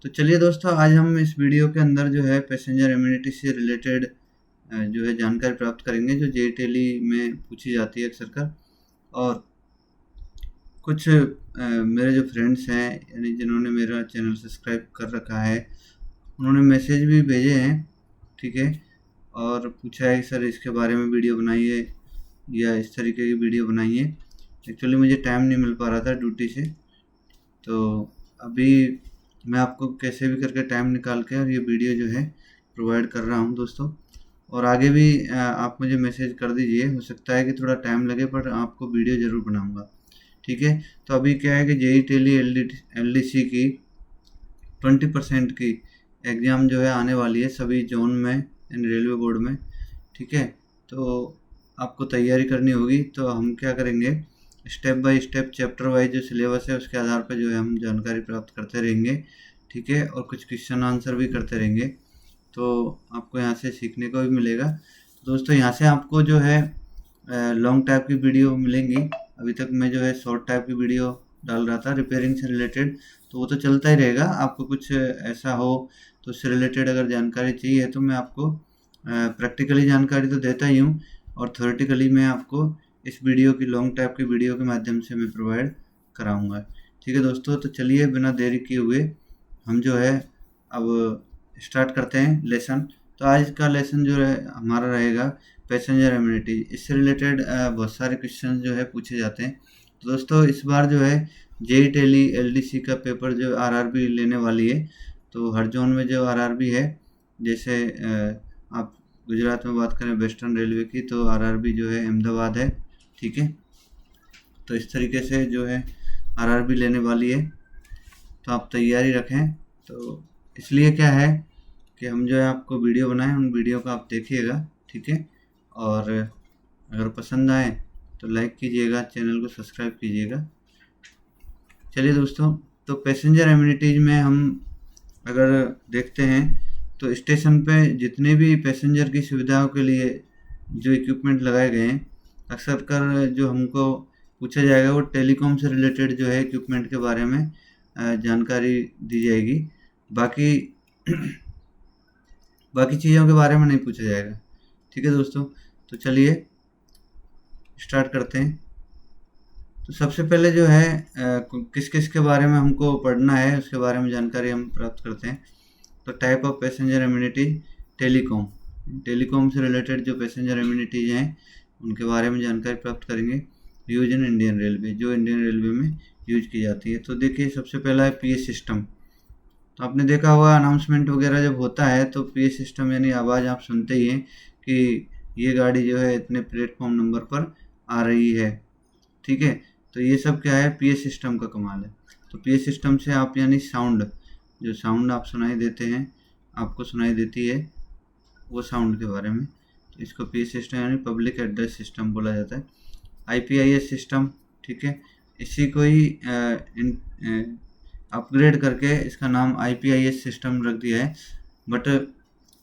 तो चलिए दोस्तों, आज हम इस वीडियो के अंदर जो है पैसेंजर इम्यूनिटी से रिलेटेड जो है जानकारी प्राप्त करेंगे, जो जेईई टेली में पूछी जाती है अक्सर कर। और कुछ मेरे जो फ्रेंड्स हैं, यानी जिन्होंने मेरा चैनल सब्सक्राइब कर रखा है, उन्होंने मैसेज भी भेजे हैं, ठीक है, और पूछा है कि सर इसके बारे में वीडियो बनाइए या इस तरीके की वीडियो बनाइए। एक्चुअली मुझे टाइम नहीं मिल पा रहा था ड्यूटी से, तो अभी मैं आपको कैसे भी करके टाइम निकाल के और ये वीडियो जो है प्रोवाइड कर रहा हूँ दोस्तों। और आगे भी आप मुझे मैसेज कर दीजिए, हो सकता है कि थोड़ा टाइम लगे पर आपको वीडियो ज़रूर बनाऊँगा, ठीक है। तो अभी क्या है कि जेईई टेली एलडीसी की 20% की एग्ज़ाम जो है आने वाली है सभी जोन में इन रेलवे बोर्ड में, ठीक है। तो आपको तैयारी करनी होगी। तो हम क्या करेंगे, step by step chapter wise जो सिलेबस है उसके आधार पर जो है हम जानकारी प्राप्त करते रहेंगे, ठीक है, और कुछ क्वेश्चन आंसर भी करते रहेंगे, तो आपको यहाँ से सीखने को भी मिलेगा। तो दोस्तों, यहाँ से आपको जो है लॉन्ग टाइप की वीडियो मिलेंगी। अभी तक मैं जो है शॉर्ट टाइप की वीडियो डाल रहा था रिपेयरिंग से रिलेटेड, तो वो तो चलता ही रहेगा। आपको कुछ ऐसा हो तो उससे रिलेटेड अगर जानकारी चाहिए तो मैं आपको प्रैक्टिकली जानकारी तो देता ही हूँ, और थ्योरेटिकली मैं आपको इस वीडियो की लॉन्ग टाइप की वीडियो के माध्यम से मैं प्रोवाइड कराऊंगा, ठीक है दोस्तों। तो चलिए बिना देरी किए हुए हम जो है अब स्टार्ट करते हैं लेसन। तो आज का लेसन जो है हमारा रहेगा पैसेंजर इम्यूनिटी। इससे रिलेटेड बहुत सारे क्वेश्चन जो है पूछे जाते हैं। तो दोस्तों, इस बार जो है जेईई टेली एलडीसी का पेपर जो आरआरबी लेने वाली है, तो हर जोन में जो आरआरबी है, जैसे आप गुजरात में बात करें वेस्टर्न रेलवे की, तो आरआरबी जो है अहमदाबाद है, ठीक है। तो इस तरीके से जो है आरआरबी लेने वाली है, तो आप तैयारी रखें। तो इसलिए क्या है कि हम जो है आपको वीडियो बनाएं, उन वीडियो को आप देखिएगा, ठीक है। और अगर पसंद आए तो लाइक कीजिएगा, चैनल को सब्सक्राइब कीजिएगा। चलिए दोस्तों, तो पैसेंजर एम्यूनिटीज में हम अगर देखते हैं तो स्टेशन पे जितने भी पैसेंजर की सुविधाओं के लिए जो इक्विपमेंट लगाए गए हैं, अक्सर कर जो हमको पूछा जाएगा वो टेलीकॉम से रिलेटेड जो है इक्विपमेंट के बारे में जानकारी दी जाएगी। बाकी बाकी चीज़ों के बारे में नहीं पूछा जाएगा, ठीक है दोस्तों। तो चलिए स्टार्ट करते हैं। तो सबसे पहले जो है किस किस के बारे में हमको पढ़ना है उसके बारे में जानकारी हम प्राप्त करते हैं। तो type of passenger immunity, telecom, telecom से रिलेटेड जो पैसेंजर इम्यूनिटीज हैं उनके बारे में जानकारी प्राप्त करेंगे। यूज इन इंडियन रेलवे, जो इंडियन रेलवे में यूज की जाती है। तो देखिए, सबसे पहला है पीए सिस्टम। तो आपने देखा होगा अनाउंसमेंट वगैरह जब होता है तो पीए सिस्टम यानी आवाज़ आप सुनते ही हैं कि ये गाड़ी जो है इतने प्लेटफॉर्म नंबर पर आ रही है, ठीक है। तो ये सब क्या है, पीए सिस्टम का कमाल है। तो पीए सिस्टम से आप यानी साउंड, जो साउंड आप सुनाई देते हैं, आपको सुनाई देती है वो साउंड के बारे में, तो इसको पीए सिस्टम यानी पब्लिक एड्रेस सिस्टम बोला जाता है। आईपीआईएस सिस्टम, ठीक है, इसी को ही अपग्रेड करके इसका नाम आईपीआईएस सिस्टम रख दिया है। बट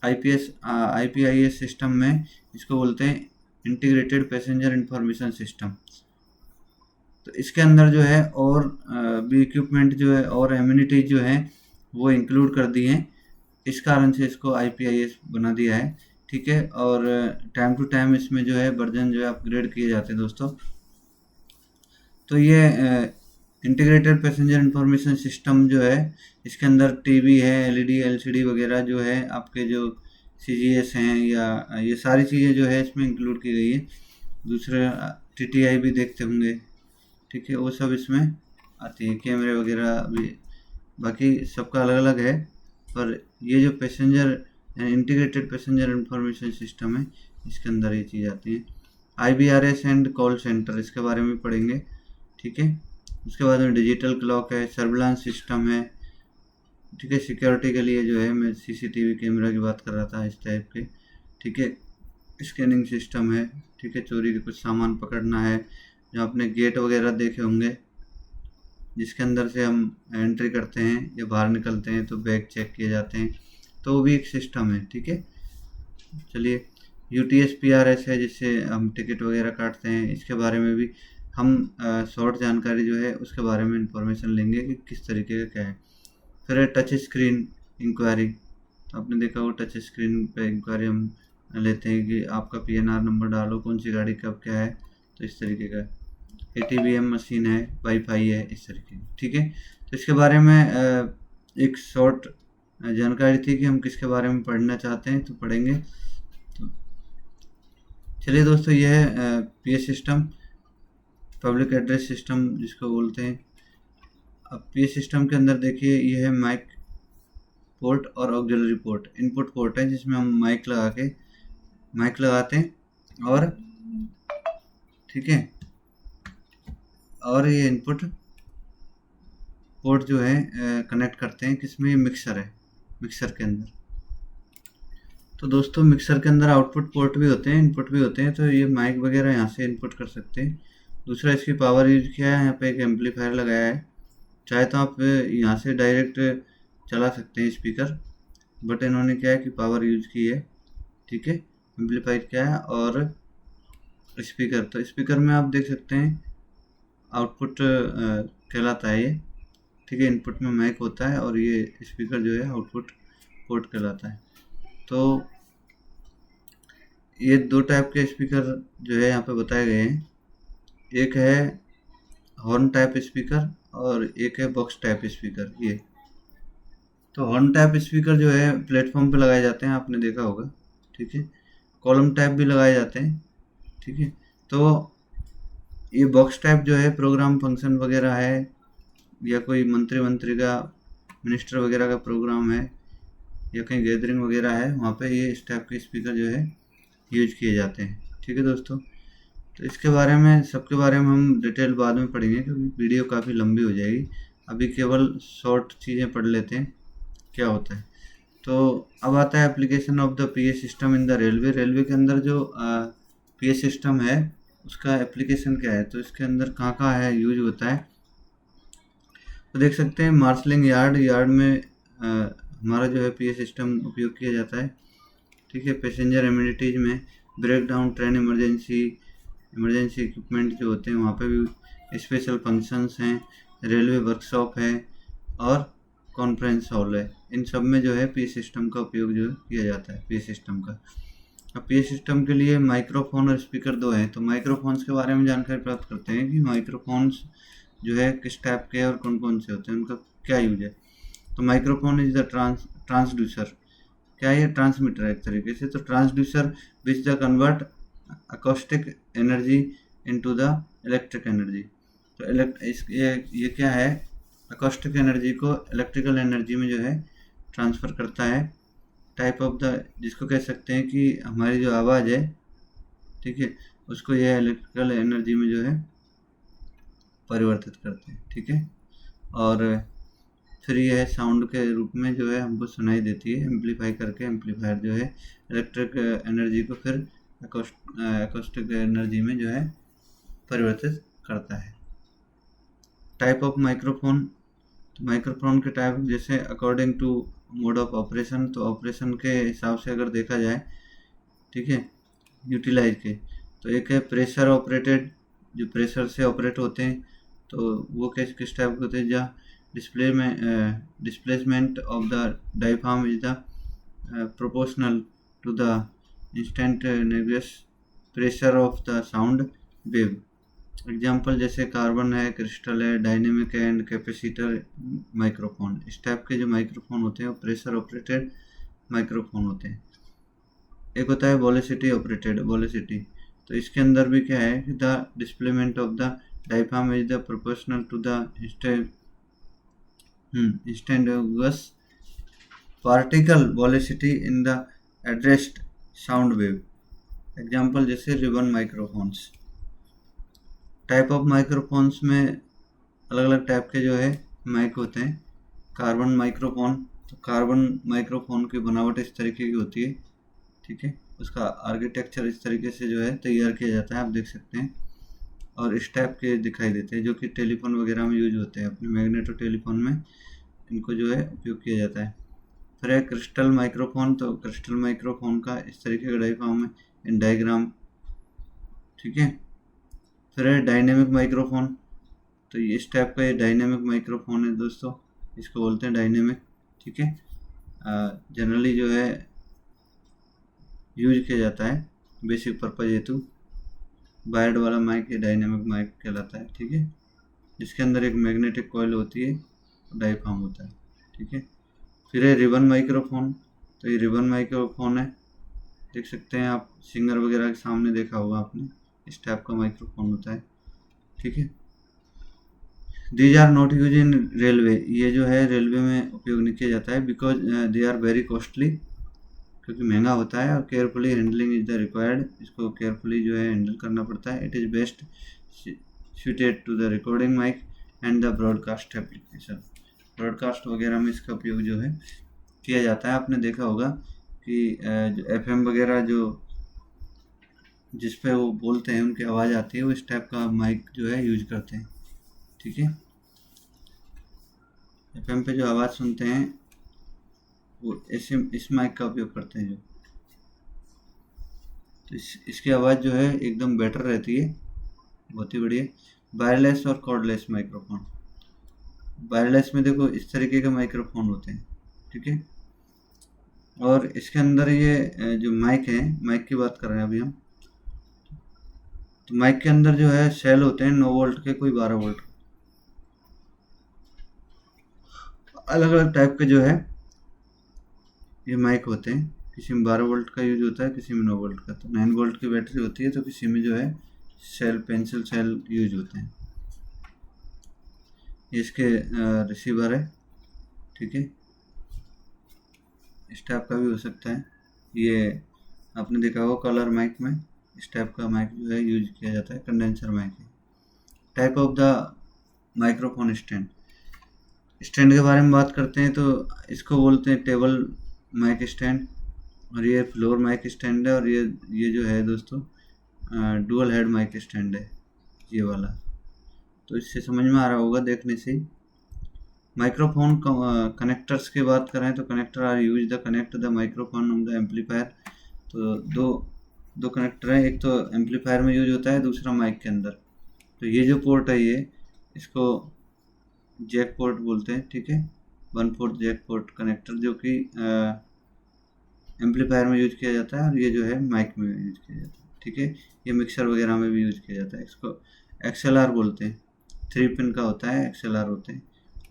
आईपीआईएस सिस्टम में इसको बोलते हैं इंटीग्रेटेड पैसेंजर इंफॉर्मेशन सिस्टम। तो इसके अंदर जो है और भी इक्विपमेंट जो है और एम्यूनिटीज जो है वो इंक्लूड कर दी हैं, इस कारण से इसको आईपीआईएस बना दिया है, ठीक है। और टाइम टू टाइम इसमें जो है वर्जन जो है अपग्रेड किए जाते हैं दोस्तों। तो ये इंटीग्रेटेड पैसेंजर इंफॉर्मेशन सिस्टम जो है, इसके अंदर टीवी है, एलईडी एलसीडी वगैरह जो है, आपके जो सीजीएस हैं, या ये सारी चीज़ें जो है इसमें इंक्लूड की गई है। दूसरे टीटीआई भी देखते होंगे, ठीक है, वो सब इसमें आती है, कैमरे वगैरह भी। बाकी सबका अलग अलग है, पर ये जो passenger integrated passenger information system है, इसके अंदर ये चीज़ आती है। आईबीआरएस एंड कॉल सेंटर, इसके बारे में पढ़ेंगे, ठीक है। उसके बाद में डिजिटल क्लॉक है, सर्विलांस सिस्टम है, ठीक है, सिक्योरिटी के लिए जो है, मैं सीसीटीवी कैमरा की बात कर रहा था, इस टाइप के, ठीक है। स्कैनिंग सिस्टम है, ठीक है, चोरी के कुछ सामान पकड़ना है, जो आपने गेट वगैरह देखे होंगे जिसके अंदर से हम एंट्री करते हैं या बाहर निकलते हैं तो बैग चेक किए जाते हैं, तो वो भी एक सिस्टम है, ठीक है। चलिए, यूटीएस पीआरएस है, जिससे हम टिकट वगैरह काटते हैं, इसके बारे में भी हम शॉर्ट जानकारी जो है उसके बारे में इंफॉर्मेशन लेंगे कि किस तरीके का क्या है। फिर है टच स्क्रीन इंक्वायरी। तो आपने देखा वो टच स्क्रीन पे इंक्वायरी हम लेते हैं कि आपका PNR नंबर डालो, कौन सी गाड़ी कब क्या है, तो इस तरीके का। ATVM मशीन है, वाईफाई है, इस तरीके की, ठीक है। तो इसके बारे में एक शॉर्ट जानकारी थी कि हम किसके बारे में पढ़ना चाहते हैं, तो पढ़ेंगे। तो चलिए दोस्तों, ये है PS system, public address system जिसको बोलते हैं। अब PS सिस्टम के अंदर देखिए, ये है माइक पोर्ट और ऑक्सिलरी पोर्ट। इनपुट पोर्ट है जिसमें हम माइक लगाते हैं, और ठीक है, और ये इनपुट पोर्ट जो है कनेक्ट करते हैं किसमें, मिक्सर है, मिक्सर के अंदर। तो दोस्तों मिक्सर के अंदर आउटपुट पोर्ट भी होते हैं, इनपुट भी होते हैं, तो ये माइक वगैरह यहाँ से इनपुट कर सकते हैं। दूसरा, इसकी पावर यूज किया है, यहाँ पे एक एम्पलीफायर लगाया है। चाहे तो आप यहाँ से डायरेक्ट चला सकते हैं स्पीकर, बट इन्होंने क्या है कि पावर यूज की है, ठीक है। एम्पलीफायर क्या है, और स्पीकर, तो स्पीकर में आप देख सकते हैं आउटपुट कहलाता है ये, ठीक है। इनपुट में माइक होता है और ये स्पीकर जो है आउटपुट पोर्ट कहलाता है। तो ये दो टाइप के स्पीकर जो है यहाँ पे बताए गए हैं, एक है हॉर्न टाइप स्पीकर और एक है बॉक्स टाइप स्पीकर। ये तो हॉर्न टाइप स्पीकर जो है प्लेटफॉर्म पे लगाए जाते हैं, आपने देखा होगा, ठीक है। कॉलम टाइप भी लगाए जाते हैं, ठीक है। तो ये बॉक्स टाइप जो है प्रोग्राम फंक्शन वगैरह है, या कोई मंत्री का, मिनिस्टर वगैरह का प्रोग्राम है, या कहीं गैदरिंग वगैरह है, वहाँ पे ये इस टाइप के स्पीकर जो है यूज किए जाते हैं, ठीक है दोस्तों। तो इसके बारे में, सबके बारे में हम डिटेल बाद में पढ़ेंगे, क्योंकि वीडियो काफ़ी लंबी हो जाएगी। अभी केवल शॉर्ट चीज़ें पढ़ लेते हैं क्या होता है। तो अब आता है application of the PS system in the railway. Railway के अंदर जो PS सिस्टम है उसका एप्लीकेशन क्या है, तो इसके अंदर कहाँ कहाँ है यूज होता है। तो देख सकते हैं मार्शलिंग यार्ड में हमारा जो है PS सिस्टम उपयोग किया जाता है, ठीक है। पैसेंजर एम्यूनिटीज में, break down train emergency equipment जो होते हैं वहाँ पे भी स्पेशल फंक्शंस हैं। रेलवे वर्कशॉप है और कॉन्फ्रेंस हॉल है, इन सब में जो है PS सिस्टम का उपयोग जो किया जाता है, PS सिस्टम का। अब PS सिस्टम के लिए माइक्रोफोन और स्पीकर दो हैं। तो माइक्रोफोन्स के बारे में जानकारी प्राप्त करते हैं कि माइक्रोफोन्स जो है किस टाइप के और कौन कौन से होते हैं, उनका क्या यूज है। तो माइक्रोफोन इज द ट्रांसड्यूसर, क्या ये ट्रांसमीटर है एक तरीके से। तो transducer which the convert acoustic energy into the electric energy. तो ये क्या है, अकोस्टिक एनर्जी को इलेक्ट्रिकल एनर्जी में जो है ट्रांसफ़र करता है। टाइप ऑफ द, जिसको कह सकते हैं कि हमारी जो आवाज़ है, ठीक है, उसको यह इलेक्ट्रिकल एनर्जी में जो है परिवर्तित करते हैं, ठीक है। और फिर यह साउंड के रूप में जो है हमको सुनाई देती है, एम्पलीफाई करके एम्पलीफायर जो है इलेक्ट्रिक एनर्जी को फिर अकोस्टिक एनर्जी में जो है परिवर्तित करता है। टाइप ऑफ माइक्रोफोन, तो माइक्रोफोन के टाइप जैसे according to mode of operation, तो ऑपरेशन के हिसाब से अगर देखा जाए, ठीक है, यूटिलाइज के, तो एक है प्रेशर ऑपरेटेड, जो प्रेशर से ऑपरेट होते हैं, तो वो किस टाइप के होते हैं, जहाँ displacement of the diaphragm is the proportional to the instantaneous pressure of the sound wave. Example जैसे कार्बन है, क्रिस्टल है, डायनेमिक एंड कैपेसिटर माइक्रोफोन। इस टाइप के जो माइक्रोफोन होते हैं वो प्रेशर ऑपरेटेड माइक्रोफोन होते हैं। एक होता है वोलेसिटी ऑपरेटेड, वोलेसिटी, तो इसके अंदर भी क्या है कि the displacement of the diaphragm is the proportional to the instantaneous particle velocity in the addressed sound wave. Example जैसे ribbon microphones. Type of microphones में अलग अलग टाइप के जो है माइक होते हैं। कार्बन माइक्रोफोन, तो कार्बन माइक्रोफोन की बनावट इस तरीके की होती है, ठीक है, उसका आर्किटेक्चर इस तरीके से जो है तैयार किया जाता है, आप देख सकते हैं, और इस टाइप के दिखाई देते हैं, जो कि टेलीफोन वगैरह में यूज होते हैं, अपने मैग्नेटो टेलीफोन में इनको जो है उपयोग किया जाता है। फिर है क्रिस्टल माइक्रोफोन, तो क्रिस्टल माइक्रोफोन का इस तरीके का डायग्राम है, इन डायग्राम, ठीक है। फिर है डायनेमिक माइक्रोफोन, तो इस टाइप का ये डायनेमिक माइक्रोफोन है दोस्तों, इसको बोलते हैं डायनेमिक, ठीक है। जनरली जो है यूज किया जाता है बेसिक पर्पज हेतु। वायर्ड वाला माइक ये डायनेमिक माइक कहलाता है, ठीक है। इसके अंदर एक मैग्नेटिक कॉइल होती है, डायफ्राम होता है, ठीक है। फिर है रिबन माइक्रोफोन। तो ये रिबन माइक्रोफोन है, देख सकते हैं आप, सिंगर वगैरह के सामने देखा होगा आपने, इस टाइप का माइक्रोफोन होता है, ठीक है। These are not use in railway, ये जो है रेलवे में उपयोग नहीं किया जाता है, because they are very costly, क्योंकि महंगा होता है, और carefully handling is the required, इसको केयरफुली जो है हैंडल करना पड़ता है। It is best suited to the recording mic and the broadcast application. Broadcast वगैरह में इसका उपयोग जो है किया जाता है। आपने देखा होगा कि जो FM वगैरह जो जिस पे वो बोलते हैं उनकी आवाज़ आती है, वो इस टाइप का माइक जो है यूज करते हैं, ठीक है। FM पे जो आवाज़ सुनते हैं वो इस माइक का उपयोग करते हैं जो, तो इसकी आवाज़ जो है एकदम बेटर रहती है, बहुत ही बढ़िया। वायरलेस और कॉर्डलेस माइक्रोफोन। वायरलेस में देखो इस तरीके के माइक्रोफोन होते हैं, ठीक है। और इसके अंदर ये जो माइक है, माइक की बात कर रहे हैं अभी हम, तो माइक के अंदर जो है सेल होते हैं 9 वोल्ट के, कोई 12 वोल्ट, अलग अलग टाइप के जो है ये माइक होते हैं। किसी में 12 वोल्ट का यूज होता है, किसी में 9 वोल्ट का। तो 9 वोल्ट की बैटरी होती है, तो किसी में जो है सेल, पेंसिल सेल यूज होते हैं। इसके रिसीवर है, ठीक है, इस टाइप का भी हो सकता है। ये आपने देखा होगा कलर माइक में इस टाइप का माइक जो है यूज किया जाता है, कंडेंसर माइक है। Type of the microphone stand. Stand के बारे में बात करते हैं तो इसको बोलते हैं टेबल माइक स्टैंड, और ये फ्लोर माइक स्टैंड है, और ये जो है दोस्तों डुअल हेड माइक स्टैंड है, ये वाला। तो इससे समझ में आ रहा होगा देखने से। माइक्रोफोन कनेक्टर्स की बात करें तो connector are use the connect the microphone on the amplifier. तो दो कनेक्टर हैं, एक तो एम्पलीफायर में यूज होता है, दूसरा माइक के अंदर। तो ये जो पोर्ट है ये, इसको जैक पोर्ट बोलते हैं, ठीक है। 1/4 जैक पोर्ट कनेक्टर, जो कि एम्पलीफायर में यूज किया जाता है, और ये जो है माइक में यूज किया जाता है, ठीक है। ये मिक्सर वगैरह में भी यूज किया जाता है। इसको XLR बोलते हैं, 3 पिन का होता है, XLR होते हैं।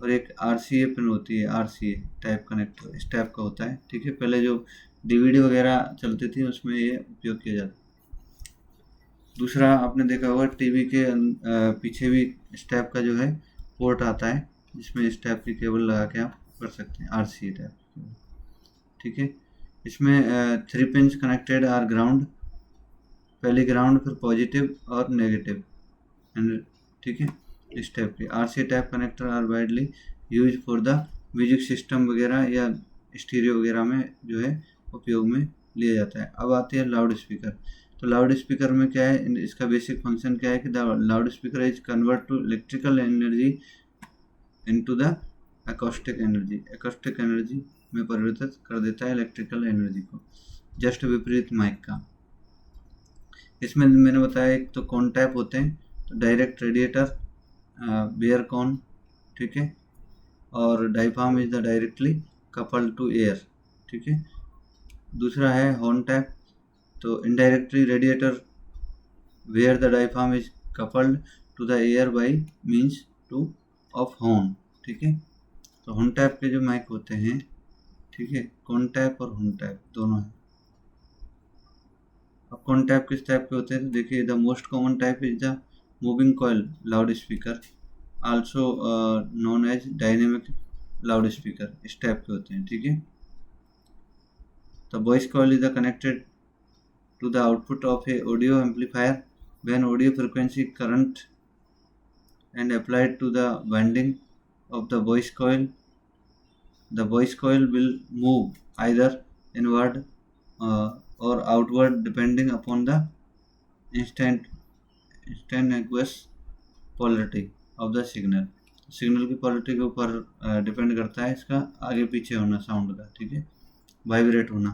और एक RCA पिन होती है, RCA टाइप कनेक्टर इस टाइप का होता है, ठीक है। पहले जो DVD वगैरह चलती थी उसमें ये उपयोग किया जाता है। दूसरा आपने देखा होगा टीवी के पीछे भी इस टाइप का जो है पोर्ट आता है, जिसमें इस टाइप की केबल लगा के आप कर सकते हैं, RCA टाइप, ठीक है। इसमें 3 पिंस कनेक्टेड आर ग्राउंड, पहले ग्राउंड, फिर पॉजिटिव और नेगेटिव, ठीक है। इस टाइप के RCA type connector are widely use for the music system वगैरह या स्टीरियो वगैरह में जो है उपयोग में लिया जाता है। अब आती है लाउड स्पीकर। तो लाउड स्पीकर में क्या है, इसका बेसिक फंक्शन क्या है कि the loud speaker is convert to electrical energy into the acoustic energy, acoustic energy में परिवर्तित कर देता है इलेक्ट्रिकल एनर्जी को, जस्ट विपरीत माइक का। इसमें मैंने बताया एक तो कॉन टाइप होते हैं, तो डायरेक्ट रेडिएटर, बेयर कॉन, ठीक है, और diaphragm is the directly coupled to air, ठीक है। दूसरा है हॉर्न टाइप, तो indirectly radiator where the diaphragm is coupled to the air by means to of horn, ठीक है। तो हॉर्न टाइप के जो माइक होते हैं, ठीक है, कॉन टाइप और हॉर्न टाइप दोनों है। अब कॉन टाइप किस टाइप के होते हैं, तो देखिए the most common type is the moving coil loud speaker, also known as dynamic loud speaker, इस टाइप के होते हैं, ठीक है। The voice coil is the connected to the output of a audio amplifier when audio frequency current and applied to the winding of the voice coil. The voice coil will move either inward or outward depending upon the instantaneous polarity of the signal. Signal की quality के ऊपर depend करता है इसका आगे पीछे होना sound का, ठीक है, वाइब्रेट होना।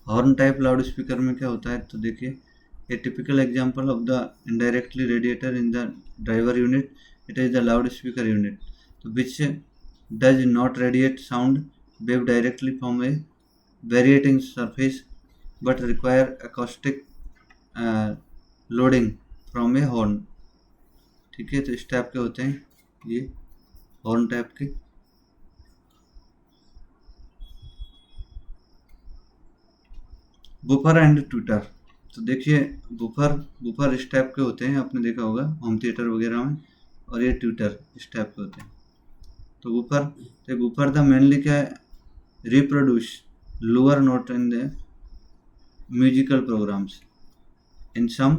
हॉर्न टाइप लाउड स्पीकर में क्या होता है, तो देखिए a typical example of the indirectly radiator in the driver unit, it is the loud speaker unit. तो which does not radiate sound wave directly from a vibrating surface but require acoustic loading from a horn. ठीक है, तो इस type के होते हैं ये horn type के। बुफर एंड ट्विटर, तो देखिए बुफर इस टाइप के होते हैं, आपने देखा होगा होम थिएटर वगैरह में, और ये ट्विटर इस टाइप के होते हैं। तो बुफर द मेनली क्या है, reproduce lower note in the musical programmes, in some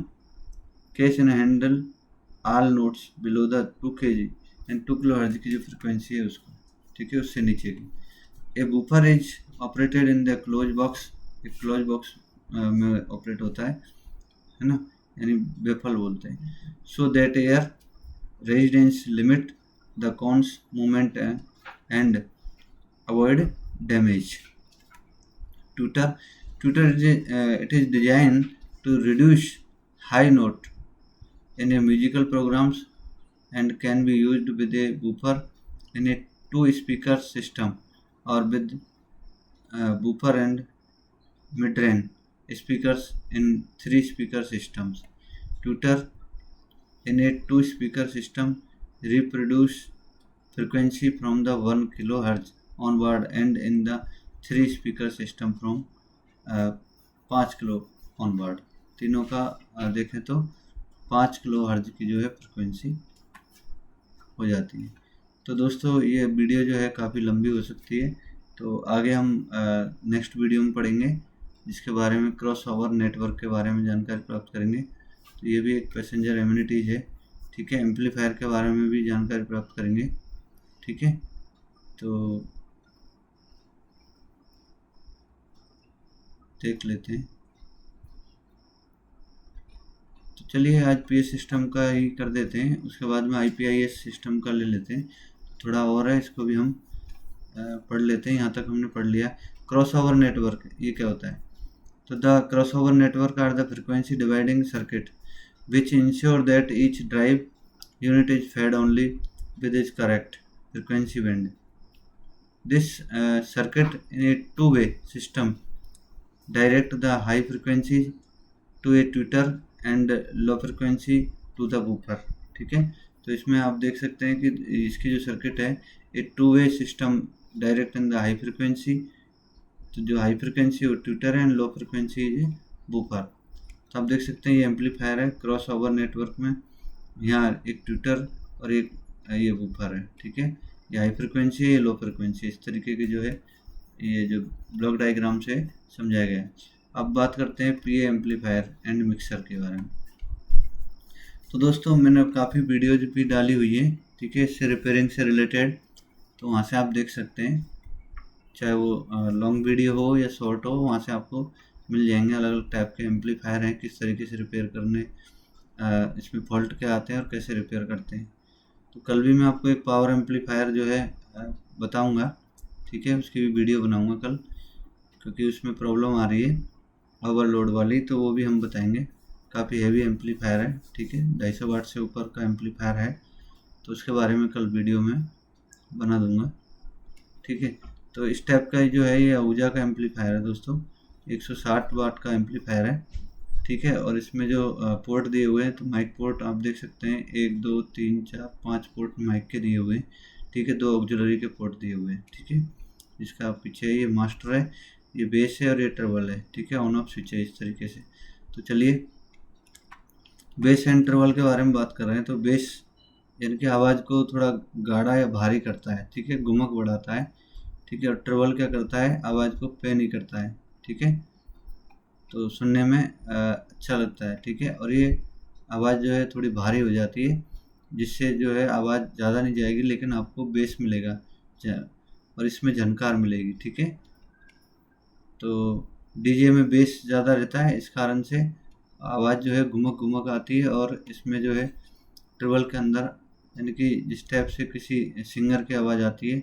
case in handle all notes below the 2 kg and 2 kHz की जो फ्रिक्वेंसी है उसको, ठीक है, उससे नीचे की। A woofer is operated in the close box, एक क्लोज बॉक्स में ऑपरेट होता है ना, यानी बेफल बोलते हैं। So that air residence limit the cone's movement and avoid damage. Tutor it is designed to reduce high note in a musical programs and can be used with a woofer in a 2-speaker system or with woofer and mid-range speakers in 3-speaker systems. Tutor in a 2-speaker system reproduce frequency from the 1 kHz onward and in the 3-speaker system from 5 kilo onward. तीनों का देखें तो 5 kilo hertz की जो है frequency हो जाती है। तो दोस्तों ये वीडियो जो है काफ़ी लंबी हो सकती है, तो आगे हम नेक्स्ट वीडियो में पढ़ेंगे जिसके बारे में क्रॉस ओवर नेटवर्क के बारे में जानकारी प्राप्त करेंगे। तो ये भी एक पैसेंजर एम्यूनिटीज है, ठीक है। एम्पलीफायर के बारे में भी जानकारी प्राप्त करेंगे, ठीक है। तो देख लेते हैं। तो चलिए आज पीएस सिस्टम का ही कर देते हैं, उसके बाद में आईपीआईएस सिस्टम का ले लेते हैं। थोड़ा और है, इसको भी हम पढ़ लेते हैं। यहाँ तक हमने पढ़ लिया। क्रॉस ओवर नेटवर्क ये क्या होता है? तो the cross over network are the frequency dividing circuit which ensure that each drive unit is fed only with is correct frequency band. This circuit in a two way system direct the high frequency to a tweeter and low frequency to the woofer, ठीक है। तो इसमें आप देख सकते हैं कि इसकी जो सर्किट है एक two-way system direct in the high frequency, तो जो हाई फ्रिक्वेंसी वो ट्विटर है एंड लो फ्रिक्वेंसी है वूफर। तो आप देख सकते हैं ये एम्पलीफायर है क्रॉस ओवर नेटवर्क में, यहाँ एक ट्विटर और एक ये वूफर है, ठीक है। ये हाई फ्रिक्वेंसी है, ये लो फ्रिक्वेंसी, इस तरीके की जो है ये जो ब्लॉक डायग्राम से समझाया गया है। अब बात करते हैं पीए एम्पलीफायर एंड मिक्सर के बारे में। तो दोस्तों मैंने काफ़ी वीडियोज भी डाली हुई है, ठीक है, इससे रिपेयरिंग से रिलेटेड, तो वहाँ से आप देख सकते हैं, चाहे वो लॉन्ग वीडियो हो या शॉर्ट हो, वहाँ से आपको मिल जाएंगे। अलग अलग टाइप के एम्पलीफायर हैं, किस तरीके से रिपेयर करने, इसमें फॉल्ट क्या आते हैं और कैसे रिपेयर करते हैं। तो कल भी मैं आपको एक पावर एम्पलीफायर जो है बताऊँगा, ठीक है, उसकी भी वीडियो बनाऊंगा कल, क्योंकि उसमें प्रॉब्लम आ रही है ओवरलोड वाली, तो वो भी हम बताएंगे। काफ़ी हैवी एम्पलीफायर है, ठीक है, 250 वाट से ऊपर का एम्पलीफायर है, तो उसके बारे में कल वीडियो में बना दूंगा, ठीक है। तो इस टाइप का जो है ये आहूजा का एम्पलीफायर है दोस्तों, 160 वाट का एम्पलीफायर है, ठीक है। और इसमें जो पोर्ट दिए हुए हैं, तो माइक पोर्ट आप देख सकते हैं 1 2 3 4 5 पोर्ट माइक के दिए हुए हैं, ठीक है। 2 ऑक्सिलरी के पोर्ट दिए हुए हैं, ठीक है। इसका पीछे ये मास्टर है, ये बेस है और ये ट्रबल है, ठीक है, ऑन ऑफ स्विच है इस तरीके से। तो चलिए बेस एंड ट्रबल के बारे में बात कर रहे हैं। तो बेस यानी कि आवाज़ को थोड़ा गाढ़ा या भारी करता है, ठीक है, गुमक बढ़ाता है, ठीक है। और ट्रबल क्या करता है, आवाज़ को पे नहीं करता है, ठीक है, तो सुनने में अच्छा लगता है, ठीक है। और ये आवाज़ जो है थोड़ी भारी हो जाती है, जिससे जो है आवाज़ ज़्यादा नहीं जाएगी, लेकिन आपको बेस मिलेगा और इसमें झनकार मिलेगी, ठीक है। तो डीजे में बेस ज़्यादा रहता है, इस कारण से आवाज़ जो है घुमक घुमक आती है, और इसमें जो है ट्रबल के अंदर यानी कि जिस टाइप से किसी सिंगर की आवाज़ आती है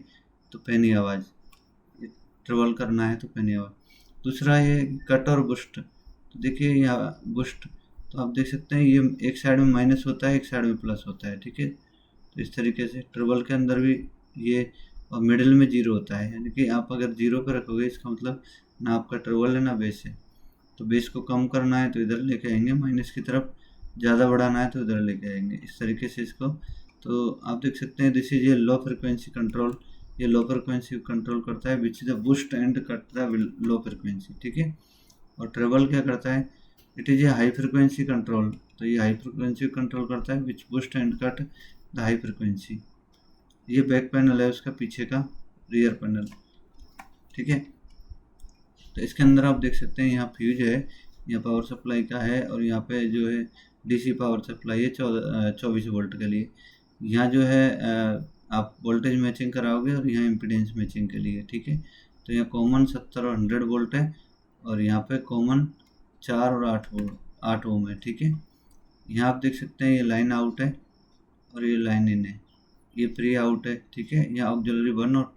तो पैनी आवाज़, ट्रबल करना है तो पैनी आवाज़। दूसरा ये कट और बुस्ट, तो देखिए यहाँ बुस्ट, तो आप देख सकते हैं ये एक साइड में माइनस होता है, एक साइड में प्लस होता है, ठीक है। तो इस तरीके से ट्रबल के अंदर भी ये, और मिडिल में जीरो होता है, यानी कि आप अगर जीरो पे रखोगे इसका मतलब ना आपका ट्रबल है ना बेस है। तो बेस को कम करना है तो इधर लेके आएंगे माइनस की तरफ, ज़्यादा बढ़ाना है तो इधर लेके आएंगे, इस तरीके से इसको। तो आप देख सकते हैं दिस इज ये लो फ्रिक्वेंसी कंट्रोल, ये लो फ्रिक्वेंसी कंट्रोल करता है which is the boost and cut the low frequency, ठीक है। और ट्रेबल क्या करता है, it is a high frequency control, तो ये हाई फ्रिक्वेंसी कंट्रोल करता है which boost and cut the high frequency. ये बैक पैनल है उसका, पीछे का रियर पैनल, ठीक है। तो इसके अंदर आप देख सकते हैं यहाँ फ्यूज है, यहाँ पावर सप्लाई का है, और यहाँ पे जो है डीसी पावर सप्लाई है 24 वोल्ट के लिए। यहाँ जो है आप वोल्टेज मैचिंग कराओगे, और यहाँ इम्पीडेंस मैचिंग के लिए, ठीक है। तो यहाँ कॉमन 70 और 100 वोल्ट है, और यहाँ पे कॉमन 4 और 8 ओम है, ठीक है। यहाँ आप देख सकते हैं ये लाइन आउट है और ये लाइन इन है, ये प्री आउट है, ठीक है। यहाँ ऑक्सिलरी 1 और 2